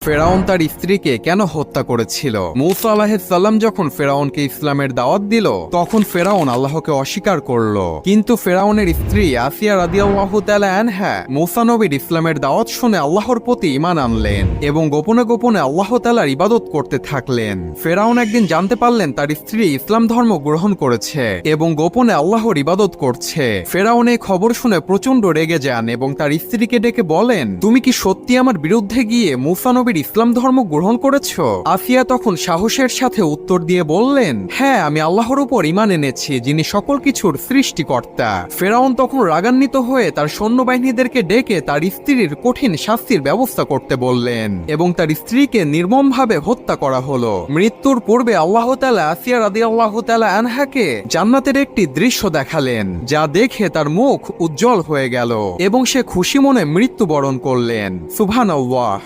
ফেরাউন তার স্ত্রীকে কেন হত্যা করেছিল? মূসা আলাইহিস সালাম যখন ফেরাউনকে ইসলামের দাওয়াত দিল, তখন ফেরাউন আল্লাহকে অস্বীকার করল। কিন্তু ফেরাউনের স্ত্রী আসিয়া রাদিয়াল্লাহু তাআলা আনহা মূসা নবীর ইসলামের দাওয়াত শুনে আল্লাহর প্রতি ঈমান আনলেন এবং গোপনে গোপনে আল্লাহ তাআলার ইবাদত করতে থাকলেন। ফেরাউন একদিন জানতে পারলেন তার স্ত্রী ইসলাম ধর্ম গ্রহণ করেছে এবং গোপনে আল্লাহর ইবাদত করছে। ফেরাউন এই খবর শুনে প্রচন্ড রেগে যান এবং তার স্ত্রীকে ডেকে বলেন, তুমি কি সত্যি আমার বিরুদ্ধে গিয়ে মূসা নবীর ইসলাম ধর্ম গ্রহণ করেছো? আসিয়া তখন সাহসের সাথে উত্তর দিয়ে বললেন, হ্যাঁ, আমি আল্লাহর উপর ঈমান এনেছি, যিনি সকল কিছুর সৃষ্টিকর্তা। ফেরাউন তখন রাগান্বিত হয়ে তার সৈন্যবাহিনীদেরকে ডেকে তার স্ত্রীর কঠিন শাস্তির ব্যবস্থা করতে বললেন এবং তার স্ত্রীকে নির্মমভাবে হত্যা করা হলো। মৃত্যুর পূর্বে আল্লাহ তাআলা আসিয়া রাদিয়াল্লাহু তাআলা আনহাকে জান্নাতের একটি দৃশ্য দেখালেন, যা দেখে তার মুখ উজ্জ্বল হয়ে গেল এবং সে খুশি মনে মৃত্যুবরণ করলেন। সুবহানাল্লাহ।